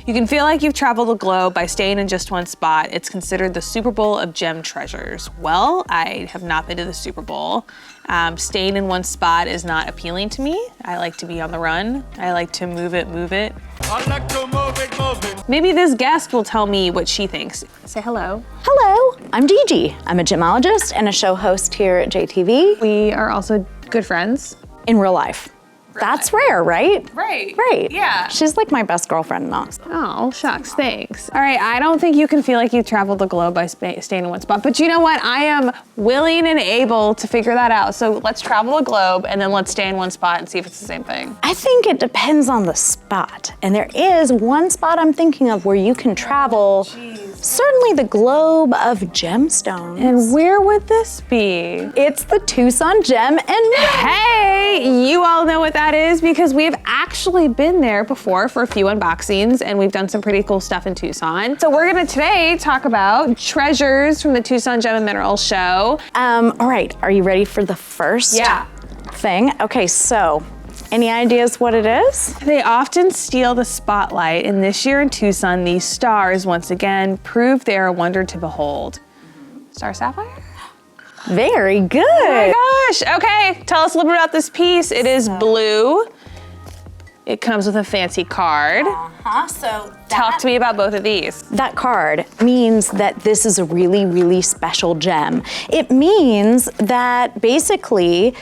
You can feel like you've traveled the globe by staying in just one spot. It's considered the Super Bowl of gem treasures. Well, I have not been to the Super Bowl. Staying in one spot is not appealing to me. I like to be on the run. I like to move it, move it. I like to move it, move it. Maybe this guest will tell me what she thinks. Say hello. Hello, I'm Gigi. I'm a gemologist and a show host here at JTV. We are also good friends. In real life. That's rare, right? Right. Right. Yeah. She's like my best girlfriend now. Oh, shucks, thanks. All right, I don't think you can feel like you've traveled the globe by staying in one spot, but you know what? I am willing and able to figure that out. So let's travel the globe and then let's stay in one spot and see if it's the same thing. I think it depends on the spot. And there is one spot I'm thinking of where you can travel, certainly the globe of gemstones. And where would this be? It's the Tucson Gem and Hey, you all know what that is because we have actually been there before for a few unboxings and we've done some pretty cool stuff in Tucson. So we're gonna today talk about treasures from the Tucson Gem and Mineral Show. All right, are you ready for the first thing? Okay, so any ideas what it is? They often steal the spotlight, and this year in Tucson, these stars once again prove they are a wonder to behold. Star Sapphire? Very good. Oh my gosh, okay, tell us a little bit about this piece. It is blue. It comes with a fancy card. So Talk to me about both of these. that card means that this is a really, really special gem. It means that basically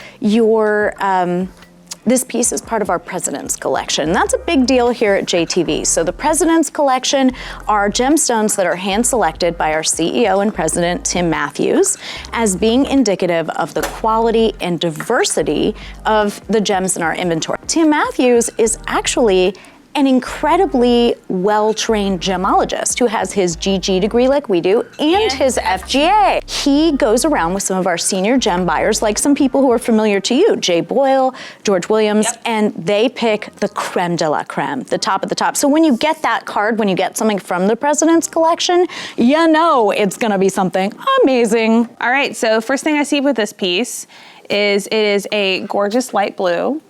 this piece is part of our President's Collection. That's a big deal here at JTV. So the President's Collection are gemstones that are hand-selected by our CEO and President, Tim Matthews, as being indicative of the quality and diversity of the gems in our inventory. Tim Matthews is actually an incredibly well-trained gemologist who has his GG degree like we do and his FGA. He goes around with some of our senior gem buyers, like some people who are familiar to you, Jay Boyle, George Williams, and they pick the creme de la creme, the top of the top. So when you get that card, when you get something from the President's Collection, you know it's gonna be something amazing. All right, so first thing I see with this piece is it is a gorgeous light blue.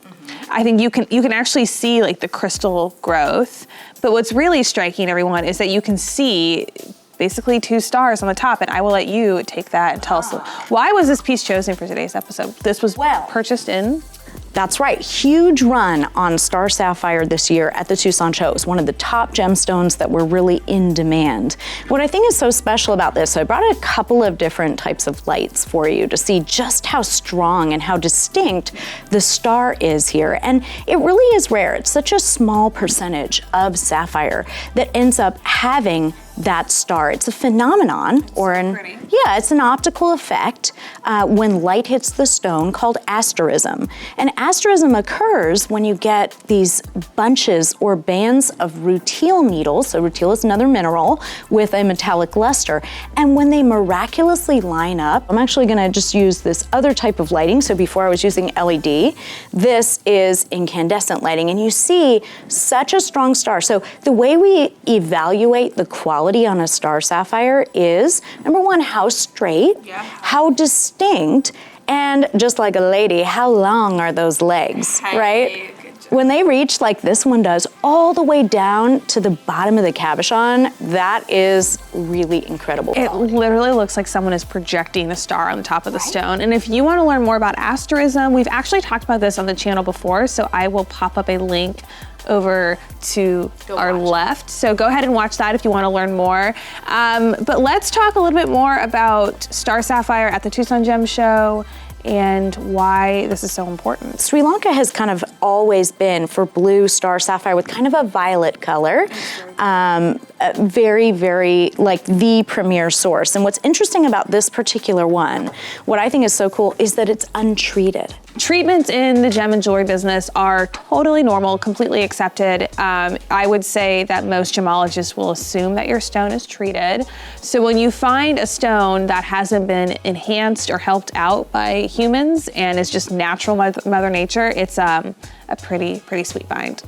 I think you can actually see like the crystal growth, but what's really striking, everyone, is that you can see basically two stars on the top, and I will let you take that and tell us why was this piece chosen for today's episode? This was purchased in? That's right, huge run on Star Sapphire this year at the Tucson show. It was one of the top gemstones that were really in demand. What I think is so special about this, so I brought a couple of different types of lights for you to see just how strong and how distinct the star is here. And it really is rare. It's such a small percentage of sapphire that ends up having that star. It's a phenomenon, it's an optical effect when light hits the stone called asterism. And asterism occurs when you get these bunches or bands of rutile needles, so rutile is another mineral with a metallic luster, and when they miraculously line up, I'm actually gonna just use this other type of lighting, so before I was using LED, this is incandescent lighting, and you see such a strong star. So the way we evaluate the quality on a star sapphire is, number one, how straight, how distinct, and just like a lady, how long are those legs, right? When they reach, like this one does, all the way down to the bottom of the cabochon, that is really incredible. It literally looks like someone is projecting a star on the top of the stone. And if you want to learn more about asterism, we've actually talked about this on the channel before, so I will pop up a link over to our left. So go ahead and watch that if you want to learn more. But let's talk a little bit more about Star Sapphire at the Tucson Gem Show and why this is so important. Sri Lanka has kind of always been for blue star sapphire with kind of a violet color. Very, very like the premier source. And what's interesting about this particular one, what I think is so cool is that it's untreated. Treatments in the gem and jewelry business are totally normal, completely accepted. I would say that most gemologists will assume that your stone is treated. So when you find a stone that hasn't been enhanced or helped out by humans and is just natural Mother Nature, it's a pretty sweet find.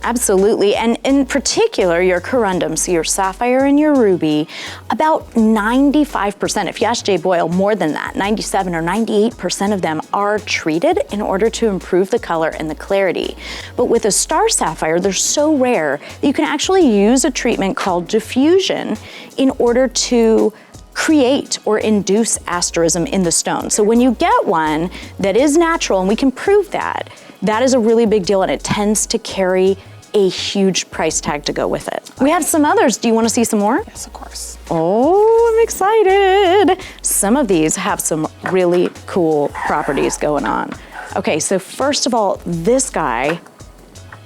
Absolutely, and in particular, your corundum, so your sapphire and your ruby, about 95%, if you ask Jay Boyle, more than that, 97 or 98% of them are treated in order to improve the color and the clarity. But with a star sapphire, they're so rare that you can actually use a treatment called diffusion in order to create or induce asterism in the stone. So when you get one that is natural, and we can prove that, that is a really big deal, and it tends to carry a huge price tag to go with it. We have some others. Do you want to see some more? Yes, of course. Oh, I'm excited. Some of these have some really cool properties going on. Okay, so first of all, this guy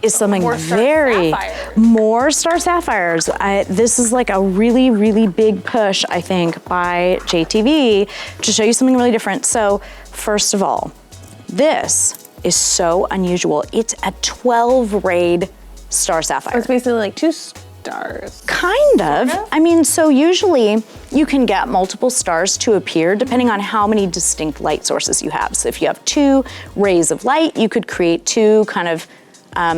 is something more star sapphires. This is like a really, really big push, I think, by JTV to show you something really different. So first of all, this is so unusual. It's a 12 rayed star sapphire. It's basically like 2 stars. Kind of. I mean, so usually you can get multiple stars to appear depending on how many distinct light sources you have. So if you have 2 rays of light, you could create 2 kind of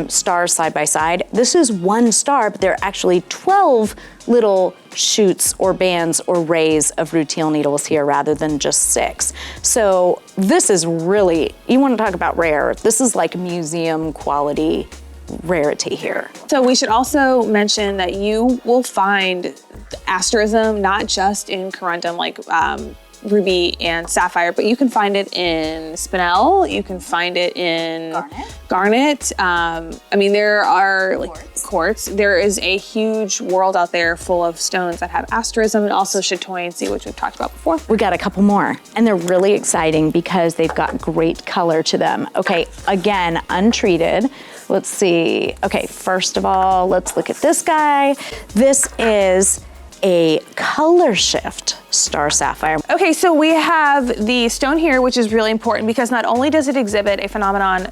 stars side by side. This is 1 star, but there are actually 12 little shoots or bands or rays of rutile needles here rather than just 6. So this is really, you want to talk about rare, this is like museum quality rarity here. So we should also mention that you will find asterism not just in corundum like ruby and sapphire, but you can find it in spinel, you can find it in garnet. I mean, there are like quartz. There is a huge world out there full of stones that have asterism, and also chatoyancy, which we've talked about before. We got a couple more, and they're really exciting because they've got great color to them. Okay, again, untreated. Let's see. Okay, first of all, let's look at this guy. This is a color shift star sapphire. Okay, so we have the stone here, which is really important because not only does it exhibit a phenomenon,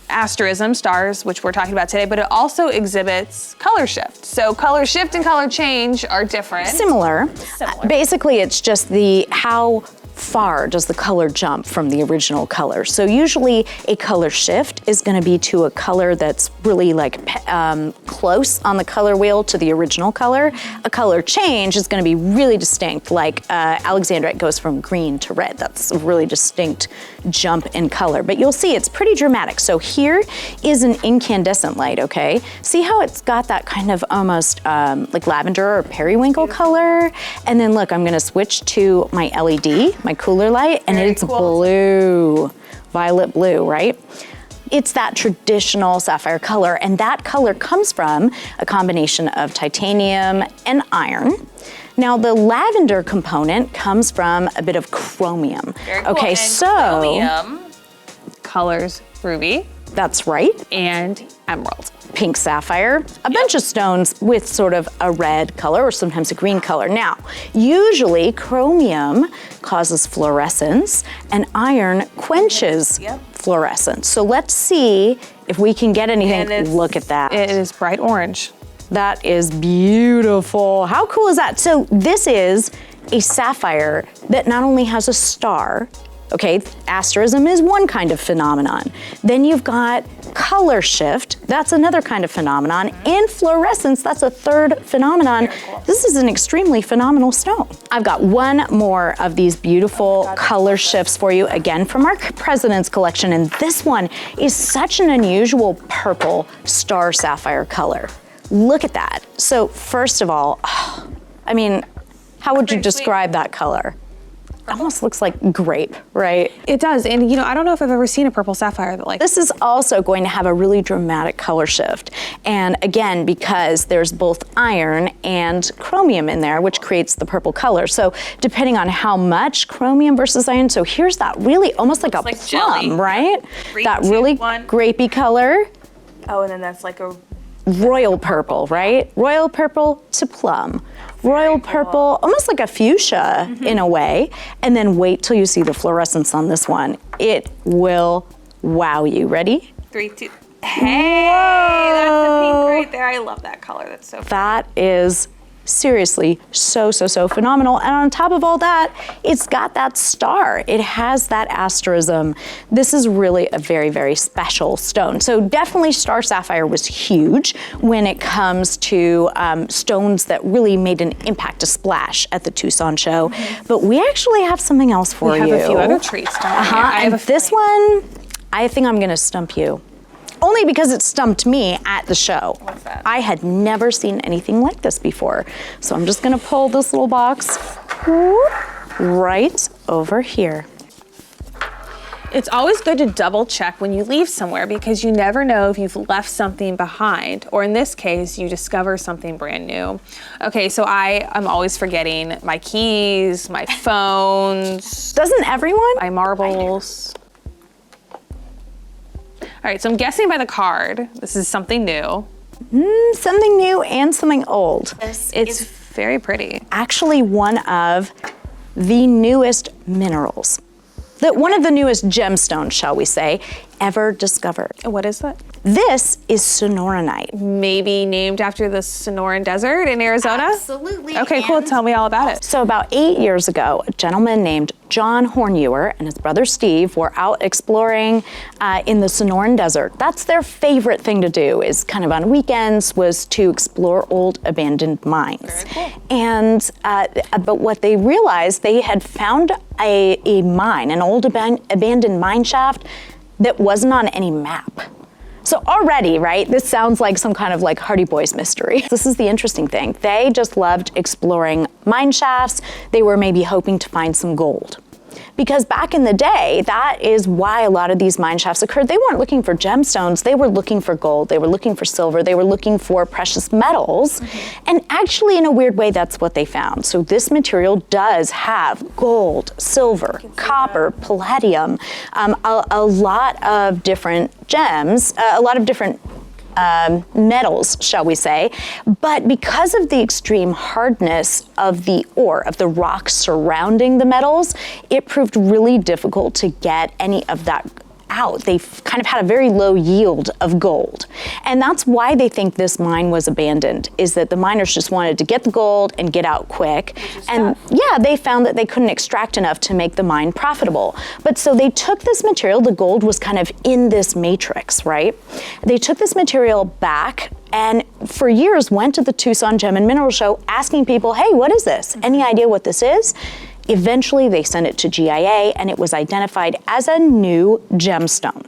asterism, stars, which we're talking about today, but it also exhibits color shift. So color shift and color change are different. Similar. Basically, it's just how far does the color jump from the original color. So usually a color shift is going to be to a color that's really like close on the color wheel to the original color. A color change is going to be really distinct, like Alexandrite goes from green to red. That's a really distinct jump in color, but you'll see it's pretty dramatic. So here is an incandescent light, okay? See how it's got that kind of almost like lavender or periwinkle color? And then look, I'm going to switch to my LED, my cooler light, and it's blue, violet blue, right? It's that traditional sapphire color, and that color comes from a combination of titanium and iron. Now the lavender component comes from a bit of chromium. Very cool. Okay, and so chromium colors ruby. That's right. And emerald. Pink sapphire, a bunch of stones with sort of a red color or sometimes a green color. Now, usually chromium causes fluorescence and iron quenches fluorescence. So let's see if we can get anything. Look at that. It is bright orange. That is beautiful. How cool is that? So this is a sapphire that not only has a star, okay, asterism is one kind of phenomenon. Then you've got color shift, that's another kind of phenomenon, and fluorescence, that's a third phenomenon. This is an extremely phenomenal stone. I've got one more of these beautiful color shifts for you, again from our President's Collection, and this one is such an unusual purple star sapphire color. Look at that. So first of all, I mean, how would you describe that color? Almost looks like grape, right? It does, and you know, I don't know if I've ever seen a purple sapphire that like. This is also going to have a really dramatic color shift. And again, because there's both iron and chromium in there, which creates the purple color. So depending on how much chromium versus iron, so here's that really almost like a plum, jelly. Right? 3, that 2, really 1. grapey color. Oh, and then that's like a royal purple, right? Royal purple to plum. Royal purple, almost like a fuchsia in a way. And then wait till you see the fluorescence on this one. It will wow you. Ready? 3, 2. Hey, that's the pink right there. I love that color. That's so pretty. That is seriously so phenomenal. And on top of all that, it's got that star. It has that asterism. This is really a very special stone. So definitely star sapphire was huge when it comes to stones that really made an impact, a splash at the Tucson show. But we actually have something else for you. We have a few other treats, don't we? And this one, I think I'm gonna stump you. Only because it stumped me at the show. What's that? I had never seen anything like this before. So I'm just gonna pull this little box right over here. It's always good to double check when you leave somewhere because you never know if you've left something behind, or in this case, you discover something brand new. Okay, so I'm always forgetting my keys, my phones. Doesn't everyone? My marbles. All right, so I'm guessing by the card, this is something new. Something new and something old. It's very pretty. Actually one of the newest minerals. One of the newest gemstones, shall we say, ever discovered. What is that? This is Sonoranite. Maybe named after the Sonoran Desert in Arizona? Absolutely. Okay, cool, tell me all about it. So about 8 years ago, a gentleman named John Hornewer and his brother Steve were out exploring in the Sonoran Desert. That's their favorite thing to do, is kind of on weekends, was to explore old abandoned mines. Very cool. And, but what they realized, they had found a mine, an old abandoned mine shaft that wasn't on any map. So already, right, this sounds like some kind of like Hardy Boys mystery. This is the interesting thing. They just loved exploring mine shafts. They were maybe hoping to find some gold. Because back in the day, that is why a lot of these mine shafts occurred. They weren't looking for gemstones, they were looking for gold, they were looking for silver, they were looking for precious metals. And actually, in a weird way, that's what they found. So this material does have gold, silver, copper, palladium, a lot of different gems, a lot of different metals, shall we say. But because of the extreme hardness of the ore, of the rock surrounding the metals, it proved really difficult to get any of that out. They kind of had a very low yield of gold. And that's why they think this mine was abandoned, is that the miners just wanted to get the gold and get out quick. And yeah, they found that they couldn't extract enough to make the mine profitable. But so they took this material, the gold was kind of in this matrix, right? They took this material back and for years went to the Tucson Gem and Mineral Show asking people, hey, what is this? Any idea what this is? Eventually, they sent it to GIA, and it was identified as a new gemstone.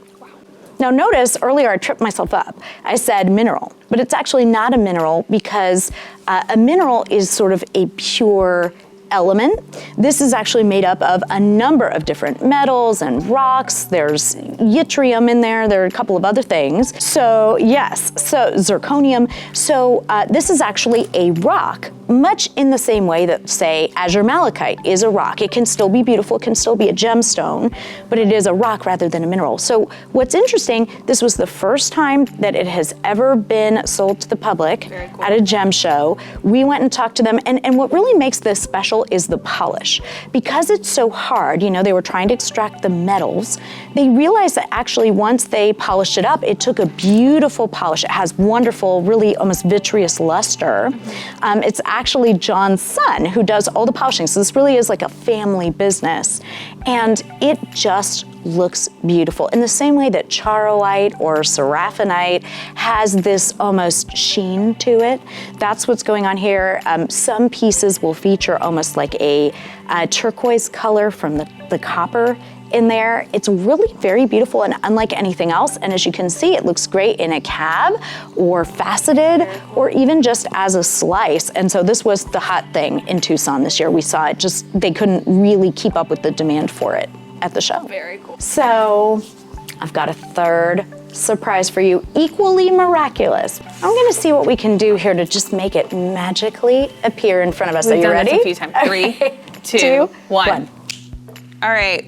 Now notice, earlier I tripped myself up. I said mineral, but it's actually not a mineral because a mineral is sort of a pure element. This is actually made up of a number of different metals and rocks. There's yttrium in there. There are a couple of other things. So yes, so zirconium. So this is actually a rock, much in the same way that, say, azure malachite is a rock. It can still be beautiful, it can still be a gemstone, but it is a rock rather than a mineral. So what's interesting, this was the first time that it has ever been sold to the public at a gem show. We went and talked to them, and what really makes this special is the polish. Because it's so hard, you know, they were trying to extract the metals, they realized that actually once they polished it up, it took a beautiful polish. It has wonderful, really almost vitreous luster. It's actually John's son who does all the polishing, so this really is like a family business. And it just looks beautiful in the same way that charoite or seraphinite has this almost sheen to it. That's what's going on here. Some pieces will feature almost like a turquoise color from the copper in there. It's really very beautiful and unlike anything else. And as you can see, it looks great in a cab or faceted or even just as a slice. And so this was the hot thing in Tucson this year. We saw it just, they couldn't really keep up with the demand for it at the show. Very cool. So I've got a third surprise for you, equally miraculous. I'm gonna see what we can do here to just make it magically appear in front of us. Are you ready? We've done this a few times. 3, 2, 1. All right,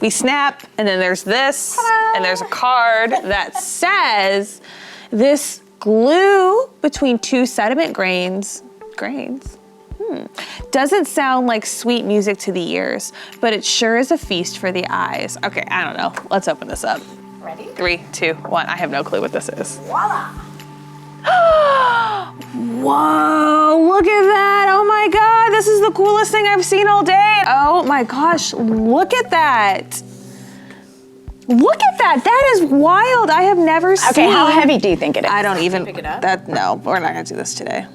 we snap, and then there's this, and there's a card that says, this glue between two sediment grains, doesn't sound like sweet music to the ears, but it sure is a feast for the eyes. Okay, I don't know. Let's open this up. Ready? 3, 2, 1. I have no clue what this is. Voila! Whoa, look at that! this is the coolest thing I've seen all day. Oh my gosh, look at that. Look at that, that is wild. I have never seen. Okay, how heavy do you think it is? I don't even, no, we're not gonna do this today.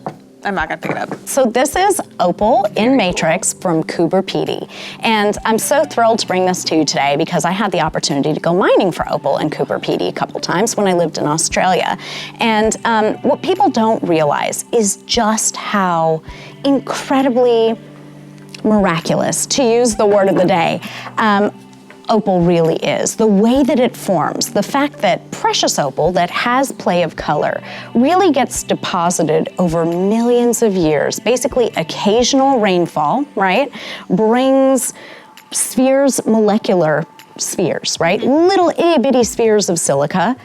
I'm not gonna pick it up. So this is Opal in Matrix from Cooper Pedy. And I'm so thrilled to bring this to you today because I had the opportunity to go mining for Opal in Cooper Pedy a couple times when I lived in Australia. And what people don't realize is just how incredibly miraculous, to use the word of the day, opal really is. The way that it forms, the fact that precious opal that has play of color really gets deposited over millions of years. Basically, occasional rainfall, right, brings spheres, molecular spheres, right, little itty bitty spheres of silica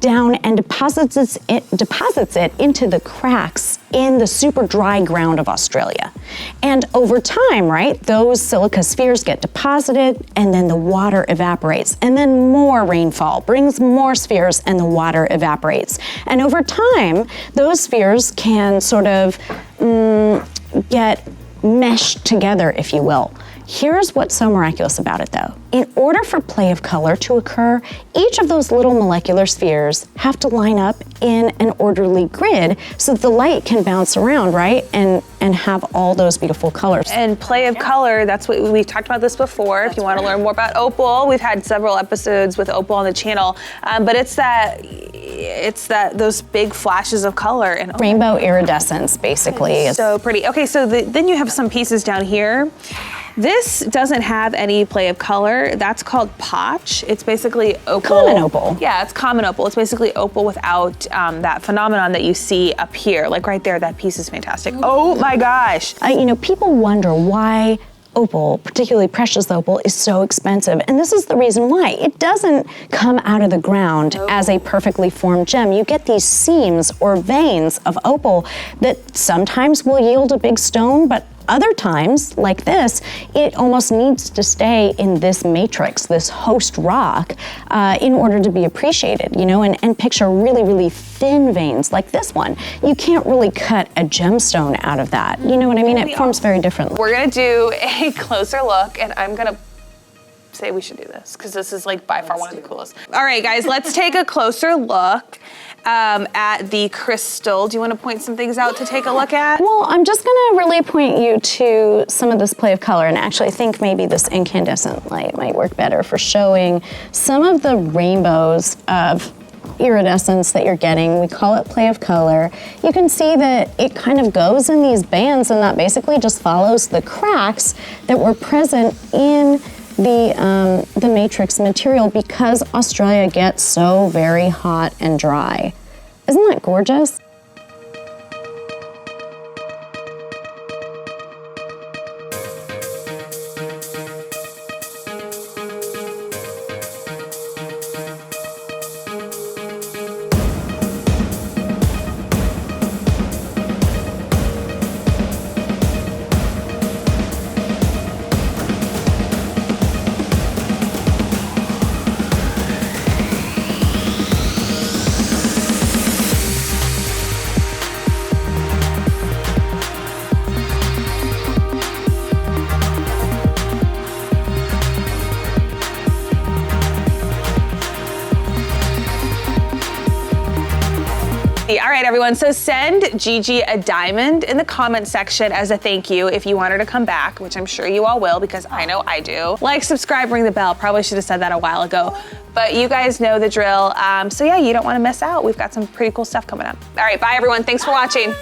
down and deposits it into the cracks in the super dry ground of Australia. And over time, right, those silica spheres get deposited and then the water evaporates. And then more rainfall brings more spheres and the water evaporates. And over time, those spheres can sort of get meshed together, if you will. Here's what's so miraculous about it though. In order for play of color to occur, each of those little molecular spheres have to line up in an orderly grid so that the light can bounce around, right? And have all those beautiful colors. And play of color, that's what we've talked about this before. If you want to learn more about opal, we've had several episodes with opal on the channel, but it's those big flashes of color. And rainbow iridescence, basically. So pretty. Okay, so then you have some pieces down here. This doesn't have any play of color. That's called potch. It's basically opal. Common opal. Yeah, it's common opal. It's basically opal without that phenomenon that you see up here. Like right there, that piece is fantastic. Oh my gosh. You know, people wonder why opal, particularly precious opal, is so expensive. And this is the reason why. It doesn't come out of the ground as a perfectly formed gem. You get these seams or veins of opal that sometimes will yield a big stone, but other times, like this, it almost needs to stay in this matrix, this host rock, in order to be appreciated, you know, and picture really, really thin veins like this one. You can't really cut a gemstone out of that. You know what I mean? It forms very differently. We're gonna do a closer look, and I'm gonna say we should do this, because this is like by far one of the coolest. All right, guys, let's take a closer look at the crystal. Do you want to point some things out to take a look at? Well, I'm just gonna really point you to some of this play of color, and actually I think maybe this incandescent light might work better for showing some of the rainbows of iridescence that you're getting. We call it play of color. You can see that it kind of goes in these bands, and that basically just follows the cracks that were present in the matrix material because Australia gets so very hot and dry. Isn't that gorgeous? All right, everyone, so send Gigi a diamond in the comment section as a thank you if you want her to come back, which I'm sure you all will because I know I do. Like, subscribe, ring the bell. Probably should have said that a while ago, but you guys know the drill. So yeah, you don't want to miss out. We've got some pretty cool stuff coming up. All right, bye everyone. Thanks for watching.